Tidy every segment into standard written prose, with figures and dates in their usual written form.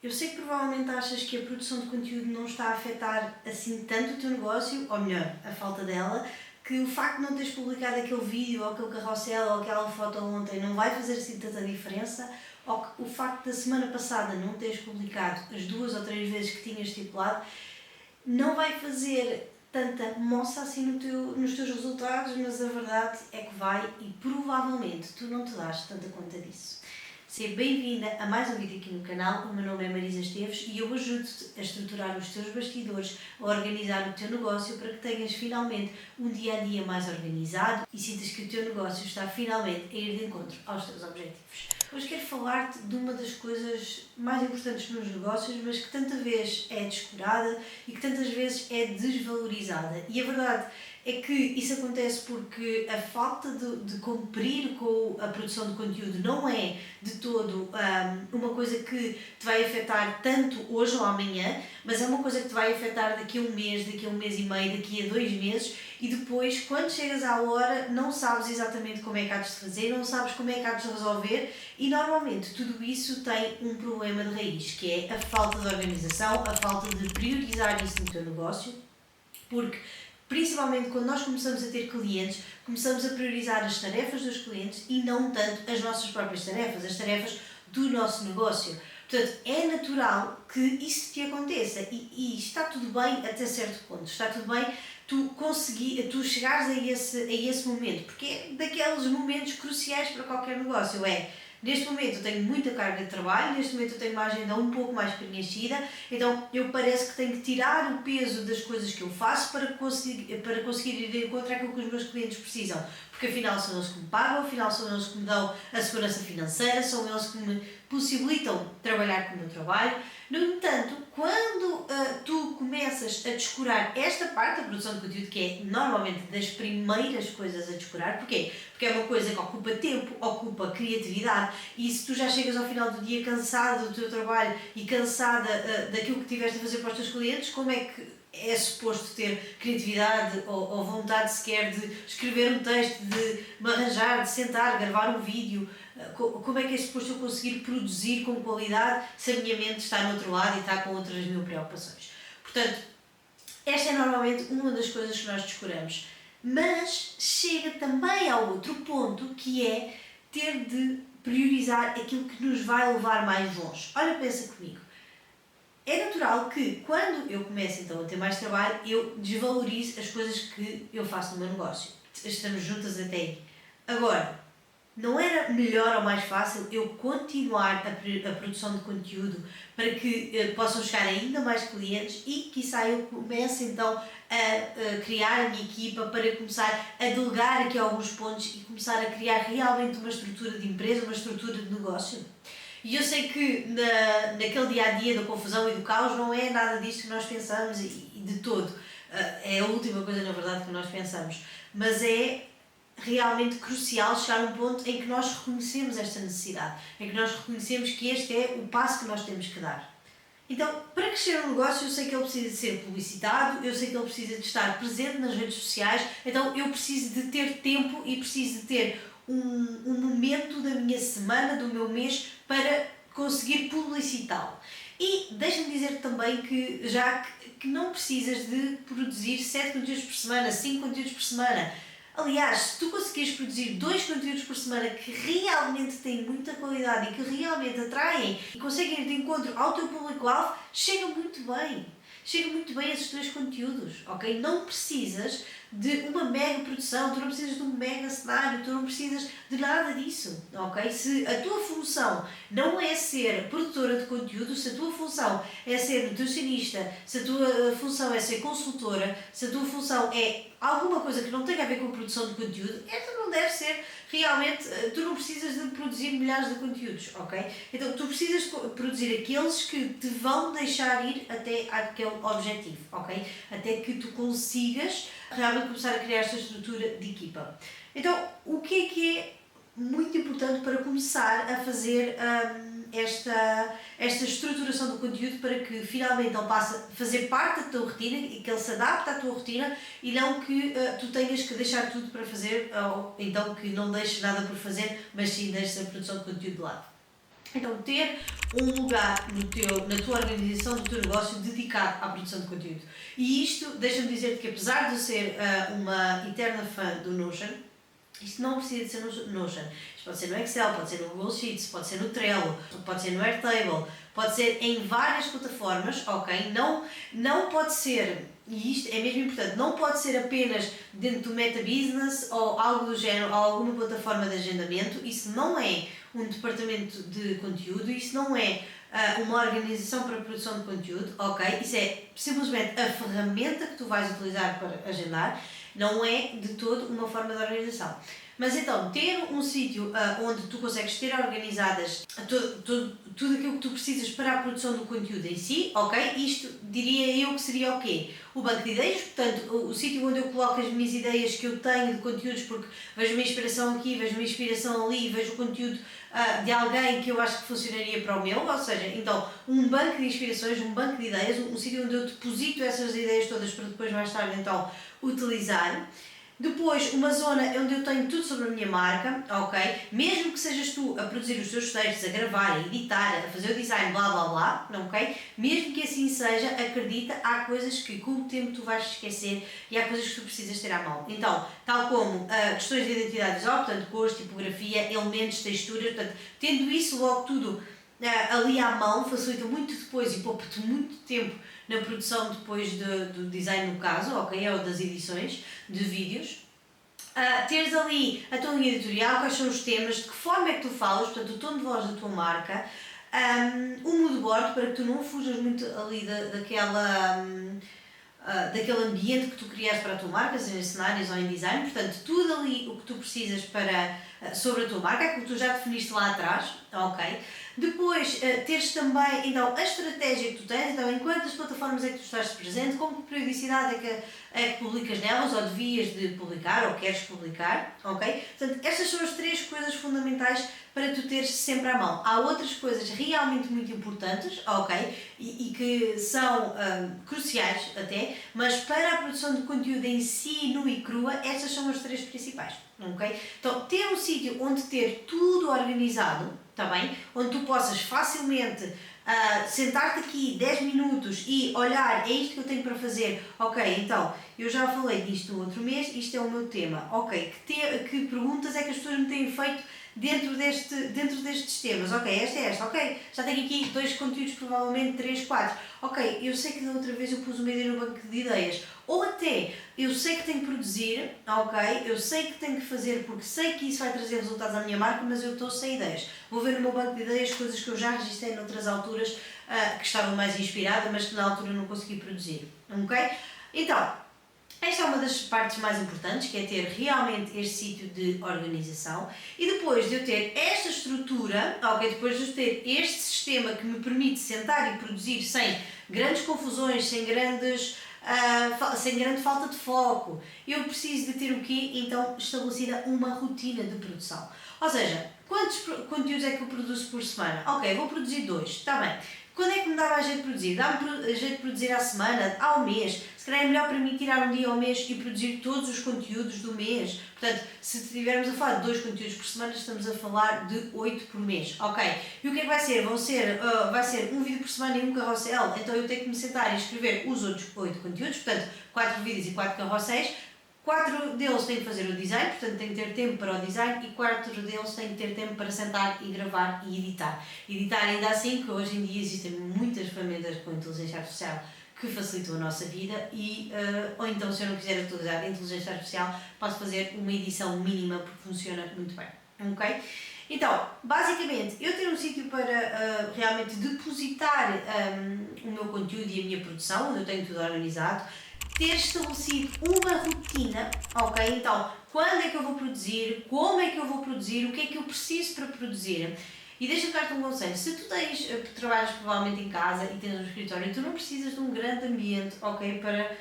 Eu sei que provavelmente achas que a produção de conteúdo não está a afetar assim tanto o teu negócio, ou melhor, a falta dela, que o facto de não teres publicado aquele vídeo, ou aquele carrossel, ou aquela foto ontem não vai fazer assim tanta diferença, ou que o facto da semana passada não teres publicado as 2 ou 3 vezes que tinhas estipulado, não vai fazer tanta moça assim nos teus resultados, mas a verdade é que vai e provavelmente tu não te dás tanta conta disso. Seja bem-vinda a mais um vídeo aqui no canal. O meu nome é Marisa Esteves e eu ajudo-te a estruturar os teus bastidores, a organizar o teu negócio para que tenhas finalmente um dia-a-dia mais organizado e sintas que o teu negócio está finalmente a ir de encontro aos teus objetivos. Hoje quero falar-te de uma das coisas mais importantes nos negócios, mas que tanta vez é descurada e que tantas vezes é desvalorizada. E a verdade é que isso acontece porque a falta de cumprir com a produção de conteúdo não é de todo uma coisa que te vai afetar tanto hoje ou amanhã, mas é uma coisa que te vai afetar daqui a um mês e meio, daqui a 2 meses, e depois, quando chegas à hora, não sabes exatamente como é que há de fazer, não sabes como é que há de resolver, e normalmente tudo isso tem um problema de raiz, que é a falta de organização, a falta de priorizar isso no teu negócio, porque principalmente quando nós começamos a ter clientes, começamos a priorizar as tarefas dos clientes e não tanto as nossas próprias tarefas, as tarefas do nosso negócio. Portanto, é natural que isso te aconteça e está tudo bem até certo ponto, está tudo bem tu chegares a esse momento, porque é daqueles momentos cruciais para qualquer negócio. Neste momento eu tenho muita carga de trabalho, neste momento eu tenho uma agenda um pouco mais preenchida, então eu parece que tenho que tirar o peso das coisas que eu faço para conseguir ir de encontro àquilo que os meus clientes precisam, porque afinal são eles que me pagam, afinal são eles que me dão a segurança financeira, são eles que me possibilitam trabalhar com o meu trabalho. No entanto, quando tu começas a descurar esta parte da produção de conteúdo, que é normalmente das primeiras coisas a descurar, porquê? Porque é uma coisa que ocupa tempo, ocupa criatividade, e se tu já chegas ao final do dia cansado do teu trabalho e cansada daquilo que tiveste a fazer para os teus clientes, como é que é suposto ter criatividade ou vontade sequer de escrever um texto, de me arranjar, de sentar, gravar um vídeo? Como é que é suposto eu conseguir produzir com qualidade se a minha mente está no outro lado e está com outras 1000 preocupações? Portanto, esta é normalmente uma das coisas que nós descuramos. Mas chega também ao outro ponto, que é ter de priorizar aquilo que nos vai levar mais longe. Olha, pensa comigo. É natural que quando eu começo então a ter mais trabalho, eu desvalorize as coisas que eu faço no meu negócio. Estamos juntas até aí. Agora, não era melhor ou mais fácil eu continuar a produção de conteúdo para que possam chegar ainda mais clientes e, quiçá, eu comece então a criar a minha equipa para começar a delegar aqui alguns pontos e começar a criar realmente uma estrutura de empresa, uma estrutura de negócio? E eu sei que naquele dia-a-dia da confusão e do caos não é nada disto que nós pensamos e de todo. É a última coisa, na verdade, que nós pensamos. Mas é realmente crucial chegar a um ponto em que nós reconhecemos esta necessidade, em que nós reconhecemos que este é o passo que nós temos que dar. Então, para crescer um negócio, eu sei que ele precisa de ser publicitado, eu sei que ele precisa de estar presente nas redes sociais, então eu preciso de ter tempo e preciso de ter um momento da minha semana, do meu mês, para conseguir publicitá-lo. E deixa-me dizer também que que não precisas de produzir 7 conteúdos por semana, 5 conteúdos por semana. Aliás, se tu conseguires produzir 2 conteúdos por semana que realmente têm muita qualidade e que realmente atraem e conseguem ir de encontro ao teu público-alvo, chega muito bem. Chega muito bem esses 2 conteúdos, ok? Não precisas de uma mega produção, tu não precisas de um mega cenário, tu não precisas de nada disso, ok? Se a tua função não é ser produtora de conteúdo, se a tua função é ser nutricionista, se a tua função é ser consultora, se a tua função é alguma coisa que não tenha a ver com produção de conteúdo, esta não deve ser realmente, tu não precisas de produzir milhares de conteúdos, ok? Então tu precisas produzir aqueles que te vão deixar ir até aquele objetivo, ok? Até que tu consigas realmente começar a criar esta estrutura de equipa. Então, o que é muito importante para começar a fazer esta estruturação do conteúdo para que finalmente ele passe a fazer parte da tua rotina e que ele se adapte à tua rotina e não que tu tenhas que deixar tudo para fazer ou então que não deixes nada por fazer, mas sim deixes a produção de conteúdo de lado. Então, ter um lugar na tua organização do teu negócio dedicado à produção de conteúdo. E isto, deixa-me dizer-te que apesar de eu ser uma eterna fã do Notion, isto não precisa de ser no Notion. Isto pode ser no Excel, pode ser no Google Sheets, pode ser no Trello, pode ser no Airtable, pode ser em várias plataformas, ok? Não pode ser, e isto é mesmo importante, não pode ser apenas dentro do Meta Business ou algo do género, ou alguma plataforma de agendamento. Isso não é um departamento de conteúdo, isso não é uma organização para a produção de conteúdo, ok? Isso é simplesmente a ferramenta que tu vais utilizar para agendar, não é de todo uma forma de organização. Mas então, ter um sítio onde tu consegues ter organizadas tudo aquilo que tu precisas para a produção do conteúdo em si, ok? Isto diria eu que seria o quê? O banco de ideias, portanto, o sítio onde eu coloco as minhas ideias que eu tenho de conteúdos, porque vejo uma inspiração aqui, vejo uma inspiração ali, vejo o conteúdo de alguém que eu acho que funcionaria para o meu, ou seja, então, um banco de inspirações, um banco de ideias, um sítio onde eu deposito essas ideias todas para depois mais tarde, então, utilizar. Depois, uma zona onde eu tenho tudo sobre a minha marca, ok? Mesmo que sejas tu a produzir os teus textos, a gravar, a editar, a fazer o design, blá blá blá, ok? Mesmo que assim seja, acredita, há coisas que com o tempo tu vais esquecer e há coisas que tu precisas ter à mão. Então, tal como questões de identidade visual, portanto, cores, tipografia, elementos, texturas, portanto, tendo isso logo tudo ali à mão, facilita muito depois e poupa-te muito tempo na produção depois do design no caso, ok? Ou das edições de vídeos. Teres ali a tua linha editorial, quais são os temas, de que forma é que tu falas, portanto o tom de voz da tua marca, um mood board para que tu não fujas muito ali daquele ambiente que tu criaste para a tua marca, seja em cenários ou em design, portanto tudo ali o que tu precisas sobre a tua marca, aquilo que tu já definiste lá atrás, ok? Depois, teres também então, a estratégia que tu tens, então, em quantas plataformas é que tu estás presente, com que periodicidade é que publicas nelas, ou devias de publicar, ou queres publicar, ok? Portanto, estas são as 3 coisas fundamentais para tu teres sempre à mão. Há outras coisas realmente muito importantes, ok? E que são cruciais até, mas para a produção de conteúdo em si, nu e crua, estas são as 3 principais, ok? Então, ter um sítio onde ter tudo organizado, está bem? Onde tu possas facilmente sentar-te aqui 10 minutos e olhar, é isto que eu tenho para fazer, ok, então, eu já falei disto no outro mês, isto é o meu tema, ok, que perguntas é que as pessoas me têm feito dentro destes temas, ok, esta, ok, já tenho aqui 2 conteúdos, provavelmente 3, 4, ok, eu sei que da outra vez eu pus uma ideia no banco de ideias, ou até, eu sei que tenho que produzir, ok, eu sei que tenho que fazer porque sei que isso vai trazer resultados à minha marca, mas eu estou sem ideias. Vou ver no meu banco de ideias coisas que eu já registrei noutras alturas que estavam mais inspirada, mas que na altura não consegui produzir, ok? Então, esta é uma das partes mais importantes, que é ter realmente este sítio de organização e depois de eu ter esta estrutura, ok, depois de eu ter este sistema que me permite sentar e produzir sem grandes confusões, sem grande falta de foco, eu preciso de ter o quê? Então, estabelecida uma rotina de produção. Ou seja, quantos conteúdos é que eu produzo por semana? Ok, vou produzir 2, está bem. Quando é que me dá mais jeito de produzir? Dá-me jeito de produzir à semana, ao mês? Se calhar é melhor para mim tirar um dia ao mês e produzir todos os conteúdos do mês. Portanto, se estivermos a falar de 2 conteúdos por semana, estamos a falar de 8 por mês. Ok. E o que é que vai ser? Vai ser um vídeo por semana e um carrossel. Então eu tenho que me sentar e escrever os outros 8 conteúdos. Portanto, 4 vídeos e 4 carrosséis. 4 deles têm que fazer o design, portanto têm que ter tempo para o design e 4 deles têm que ter tempo para sentar e gravar e editar. Editar ainda assim, que hoje em dia existem muitas ferramentas com inteligência artificial que facilitam a nossa vida ou então se eu não quiser utilizar a inteligência artificial posso fazer uma edição mínima porque funciona muito bem, ok? Então, basicamente, eu ter um sítio para realmente depositar o meu conteúdo e a minha produção, onde eu tenho tudo organizado, ter estabelecido uma rotina, ok? Então, quando é que eu vou produzir, como é que eu vou produzir, o que é que eu preciso para produzir. E deixa-me dar-te um conselho, se tu trabalhas provavelmente em casa e tens um escritório, tu não precisas de um grande ambiente, ok, para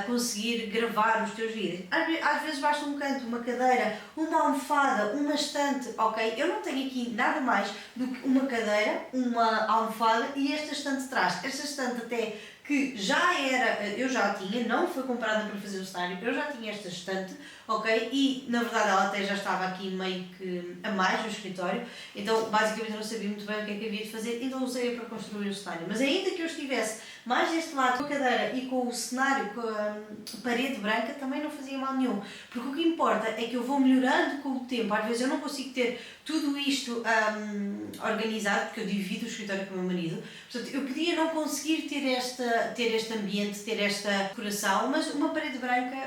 conseguir gravar os teus vídeos. Às vezes basta um canto, uma cadeira, uma almofada, uma estante, ok? Eu não tenho aqui nada mais do que uma cadeira, uma almofada e esta estante de trás. Esta estante até que já era, eu já tinha, não foi comprada para fazer o cenário, eu já tinha esta estante, ok? E na verdade ela até já estava aqui meio que a mais no escritório, então basicamente eu não sabia muito bem o que é que havia de fazer, então usei-a para construir o cenário. Mas ainda que eu estivesse mais deste lado com a cadeira e com o cenário, com a parede branca, também não fazia mal nenhum, porque o que importa é que eu vou melhorando com o tempo. Às vezes eu não consigo ter tudo isto organizado, porque eu divido o escritório com o meu marido, portanto eu podia não conseguir ter este ambiente, ter esta decoração, mas uma parede branca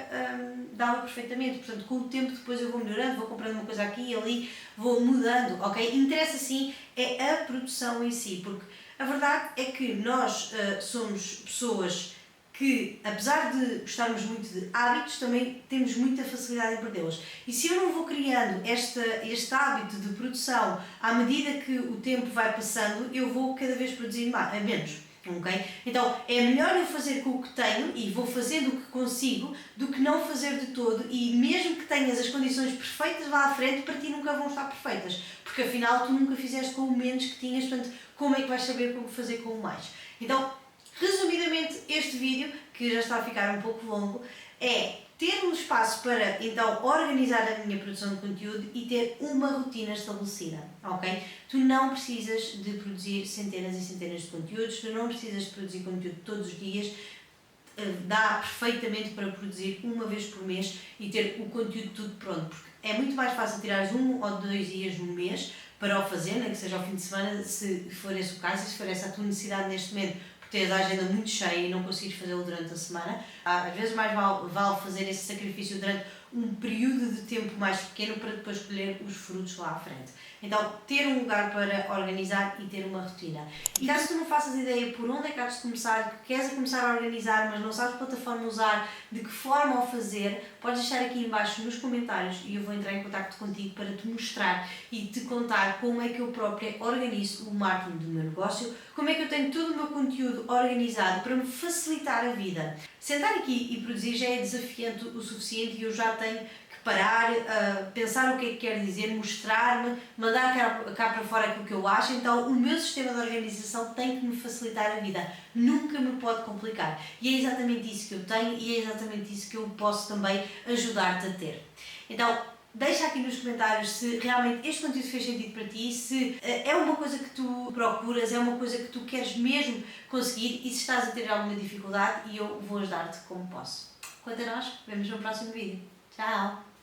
dava perfeitamente. Portanto, com o tempo depois eu vou melhorando, vou comprando uma coisa aqui e ali, vou mudando, ok? Interessa sim é a produção em si, porque a verdade é que nós somos pessoas que, apesar de gostarmos muito de hábitos, também temos muita facilidade em perdê-los. E se eu não vou criando este hábito de produção à medida que o tempo vai passando, eu vou cada vez produzir menos. Okay? Então é melhor eu fazer com o que tenho e vou fazendo o que consigo do que não fazer de todo, e mesmo que tenhas as condições perfeitas lá à frente, para ti nunca vão estar perfeitas, porque afinal tu nunca fizeste com o menos que tinhas, portanto como é que vais saber como fazer com o mais? Então, resumidamente, este vídeo, que já está a ficar um pouco longo, é ter um espaço para então organizar a minha produção de conteúdo e ter uma rotina estabelecida, ok? Tu não precisas de produzir centenas e centenas de conteúdos, tu não precisas de produzir conteúdo todos os dias, dá perfeitamente para produzir uma vez por mês e ter o conteúdo tudo pronto, porque é muito mais fácil tirares 1 ou 2 dias no mês para o fazer, né, que seja ao fim de semana, se for esse o caso, e se for essa a tua necessidade neste momento, porque tens a agenda muito cheia e não conseguires fazê-lo durante a semana, às vezes mais vale fazer esse sacrifício durante um período de tempo mais pequeno para depois colher os frutos lá à frente. Então, ter um lugar para organizar e ter uma rotina. E caso tu não faças ideia por onde é que has de começar, que queres começar a organizar, mas não sabes que plataforma usar, de que forma o fazer, podes deixar aqui em baixo nos comentários e eu vou entrar em contato contigo para te mostrar e te contar como é que eu própria organizo o marketing do meu negócio, como é que eu tenho todo o meu conteúdo organizado para me facilitar a vida. Sentar aqui e produzir já é desafiante o suficiente e eu já tenho que parar, pensar o que é que quer dizer, mostrar-me, mandar cá para fora aquilo que eu acho. Então o meu sistema de organização tem que me facilitar a vida, nunca me pode complicar. E é exatamente isso que eu tenho e é exatamente isso que eu posso também ajudar-te a ter. Então, deixa aqui nos comentários se realmente este conteúdo fez sentido para ti, se é uma coisa que tu procuras, é uma coisa que tu queres mesmo conseguir e se estás a ter alguma dificuldade, e eu vou ajudar-te como posso. Quanto a nós, vemos no próximo vídeo. Tchau!